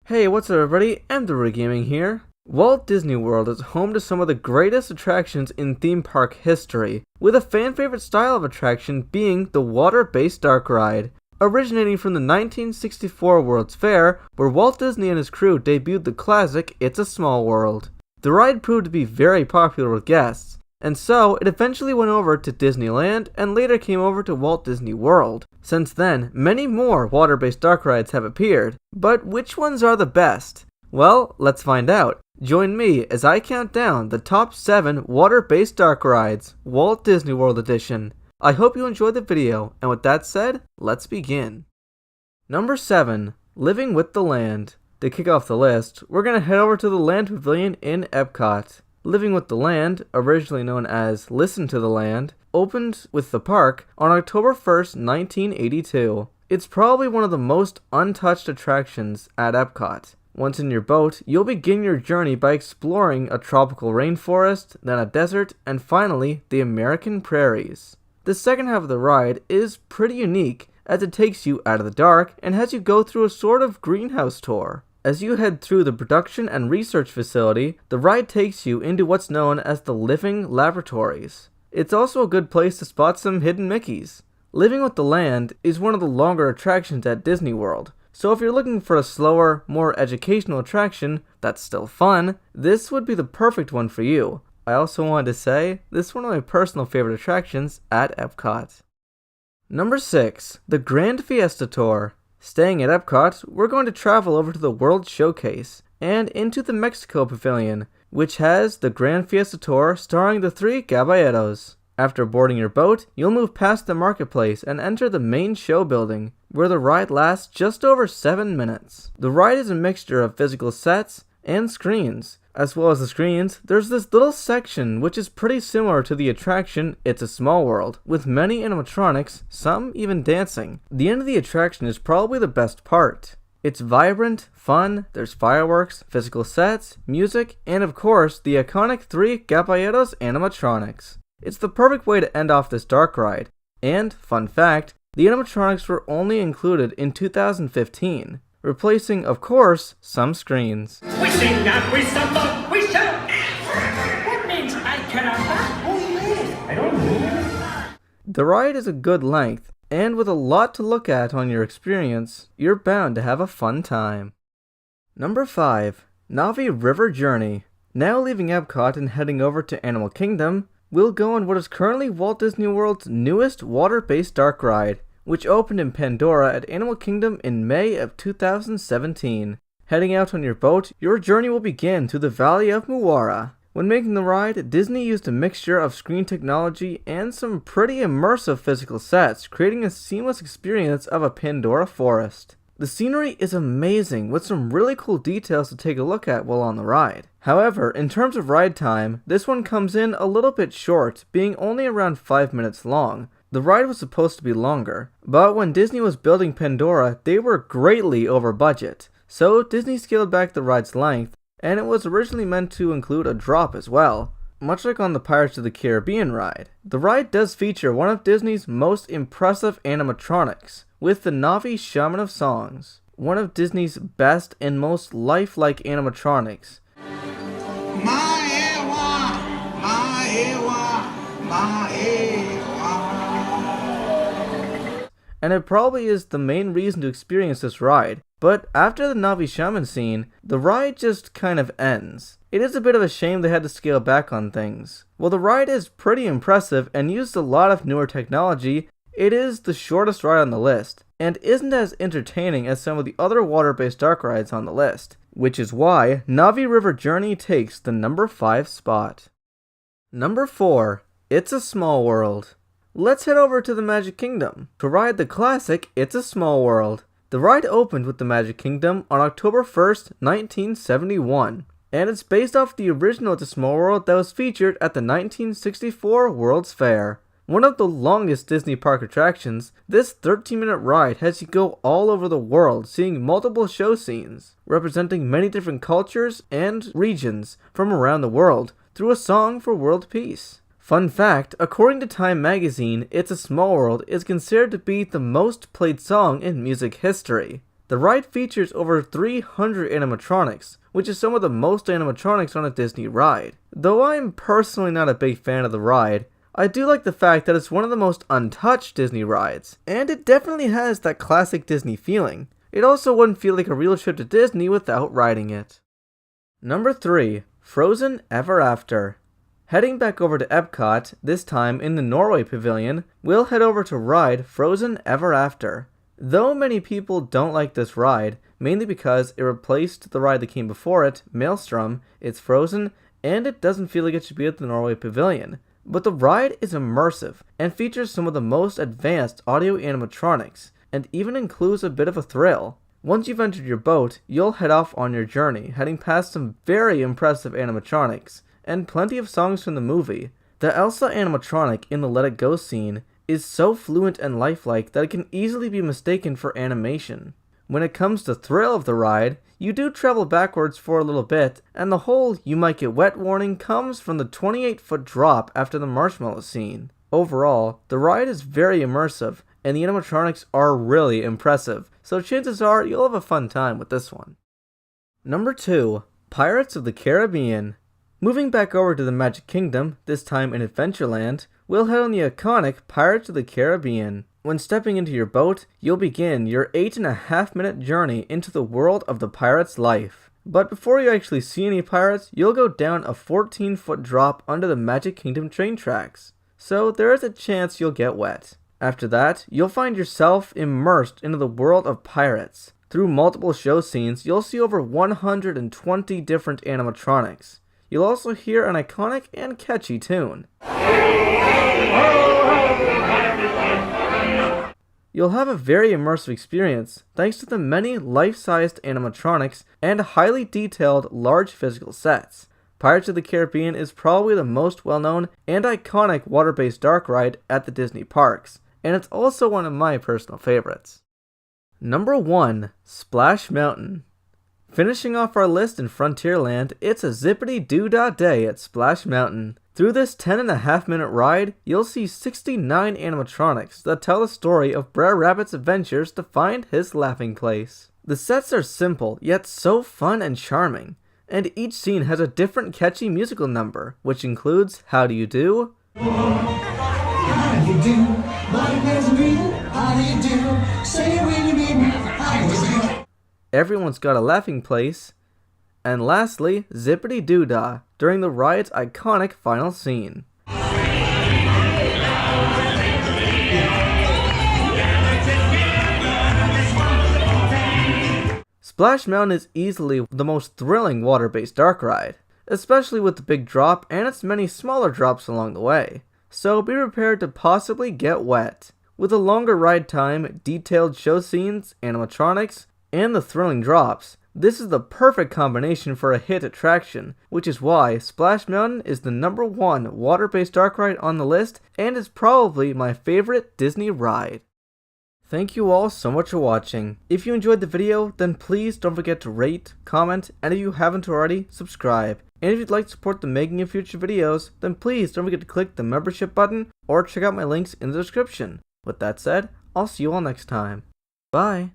Hey, what's up everybody? MD Gaming here. Walt Disney World is home to some of the greatest attractions in theme park history, with a fan favorite style of attraction being the water-based dark ride. Originating from the 1964 World's Fair, where Walt Disney and his crew debuted the classic It's a Small World. The ride proved to be very popular with guests, and so it eventually went over to Disneyland and later came over to Walt Disney World. Since then, many more water-based dark rides have appeared, but which ones are the best? Well, let's find out. Join me as I count down the top 7 water-based dark rides, Walt Disney World Edition. I hope you enjoyed the video, and with that said, let's begin. Number 7. Living with the Land. To kick off the list, we're going to head over to the Land Pavilion in Epcot. Living with the Land, originally known as Listen to the Land, opened with the park on October 1st, 1982. It's probably one of the most untouched attractions at Epcot. Once in your boat, you'll begin your journey by exploring a tropical rainforest, then a desert, and finally, the American prairies. The second half of the ride is pretty unique, as it takes you out of the dark and has you go through a sort of greenhouse tour. As you head through the production and research facility, the ride takes you into what's known as the Living Laboratories. It's also a good place to spot some hidden Mickeys. Living with the Land is one of the longer attractions at Disney World, so if you're looking for a slower, more educational attraction that's still fun, this would be the perfect one for you. I also wanted to say, this is one of my personal favorite attractions at Epcot. Number 6. The Grand Fiesta Tour. Staying at Epcot, we're going to travel over to the World Showcase and into the Mexico Pavilion, which has the Grand Fiesta Tour starring the 3 Caballeros. After boarding your boat, you'll move past the marketplace and enter the main show building, where the ride lasts just over 7 minutes. The ride is a mixture of physical sets and screens. As well as the screens, there's this little section which is pretty similar to the attraction It's a Small World, with many animatronics, some even dancing. The end of the attraction is probably the best part. It's vibrant, fun, there's fireworks, physical sets, music, and of course, the iconic 3 Caballeros animatronics. It's the perfect way to end off this dark ride. And, fun fact, the animatronics were only included in 2015. Replacing, of course, some screens. We sing and we stumble, we shout. That means I cannot. I don't know. The ride is a good length, and with a lot to look at on your experience, you're bound to have a fun time. Number 5. Na'vi River Journey. Now leaving Epcot and heading over to Animal Kingdom, we'll go on what is currently Walt Disney World's newest water-based dark ride, which opened in Pandora at Animal Kingdom in May of 2017. Heading out on your boat, your journey will begin through the Valley of Muara. When making the ride, Disney used a mixture of screen technology and some pretty immersive physical sets, creating a seamless experience of a Pandora forest. The scenery is amazing, with some really cool details to take a look at while on the ride. However, in terms of ride time, this one comes in a little bit short, being only around 5 minutes long. The ride was supposed to be longer, but when Disney was building Pandora, they were greatly over budget, so Disney scaled back the ride's length, and it was originally meant to include a drop as well. Much like on the Pirates of the Caribbean ride, the ride does feature one of Disney's most impressive animatronics, with the Na'vi Shaman of Songs, one of Disney's best and most lifelike animatronics. And it probably is the main reason to experience this ride. But after the Na'vi Shaman scene, the ride just kind of ends. It is a bit of a shame they had to scale back on things. While the ride is pretty impressive and used a lot of newer technology, it is the shortest ride on the list, and isn't as entertaining as some of the other water-based dark rides on the list, which is why Na'vi River Journey takes the number 5 spot. Number 4. It's a Small World. Let's head over to the Magic Kingdom to ride the classic It's a Small World. The ride opened with the Magic Kingdom on October 1st, 1971, and it's based off the original It's a Small World that was featured at the 1964 World's Fair. One of the longest Disney park attractions, this 13-minute ride has you go all over the world seeing multiple show scenes, representing many different cultures and regions from around the world through a song for world peace. Fun fact, according to Time magazine, It's a Small World is considered to be the most played song in music history. The ride features over 300 animatronics, which is some of the most animatronics on a Disney ride. Though I'm personally not a big fan of the ride, I do like the fact that it's one of the most untouched Disney rides, and it definitely has that classic Disney feeling. It also wouldn't feel like a real trip to Disney without riding it. Number 3. Frozen Ever After. Heading back over to Epcot, this time in the Norway Pavilion, we'll head over to ride Frozen Ever After. Though many people don't like this ride, mainly because it replaced the ride that came before it, Maelstrom, it's frozen, and it doesn't feel like it should be at the Norway Pavilion. But the ride is immersive, and features some of the most advanced audio animatronics, and even includes a bit of a thrill. Once you've entered your boat, you'll head off on your journey, heading past some very impressive animatronics, and plenty of songs from the movie. The Elsa animatronic in the Let It Go scene is so fluent and lifelike that it can easily be mistaken for animation. When it comes to thrill of the ride, you do travel backwards for a little bit, and the whole "you might get wet" warning comes from the 28-foot drop after the marshmallow scene. Overall, the ride is very immersive, and the animatronics are really impressive, so chances are you'll have a fun time with this one. Number 2. Pirates of the Caribbean. Moving back over to the Magic Kingdom, this time in Adventureland, we'll head on the iconic Pirates of the Caribbean. When stepping into your boat, you'll begin your 8.5-minute journey into the world of the pirate's life. But before you actually see any pirates, you'll go down a 14-foot drop under the Magic Kingdom train tracks, so there is a chance you'll get wet. After that, you'll find yourself immersed into the world of pirates. Through multiple show scenes, you'll see over 120 different animatronics. You'll also hear an iconic and catchy tune. You'll have a very immersive experience thanks to the many life-sized animatronics and highly detailed large physical sets. Pirates of the Caribbean is probably the most well-known and iconic water-based dark ride at the Disney parks, and it's also one of my personal favorites. Number 1. Splash Mountain. Finishing off our list in Frontierland, it's a zippity-doo-dah day at Splash Mountain. Through this 10.5-minute ride, you'll see 69 animatronics that tell the story of Brer Rabbit's adventures to find his laughing place. The sets are simple, yet so fun and charming, and each scene has a different catchy musical number, which includes How Do You Do? How do you do? My name's Rita. How do you do? Say it when you mean me. How do you do? Everyone's Got a Laughing Place, and lastly, Zippity Doo Dah, during the ride's iconic final scene. Splash Mountain is easily the most thrilling water-based dark ride, especially with the big drop and its many smaller drops along the way, so be prepared to possibly get wet. With a longer ride time, detailed show scenes, animatronics, and the thrilling drops, this is the perfect combination for a hit attraction, which is why Splash Mountain is the number 1 water-based dark ride on the list and is probably my favorite Disney ride. Thank you all so much for watching. If you enjoyed the video, then please don't forget to rate, comment, and if you haven't already, subscribe. And if you'd like to support the making of future videos, then please don't forget to click the membership button or check out my links in the description. With that said, I'll see you all next time. Bye!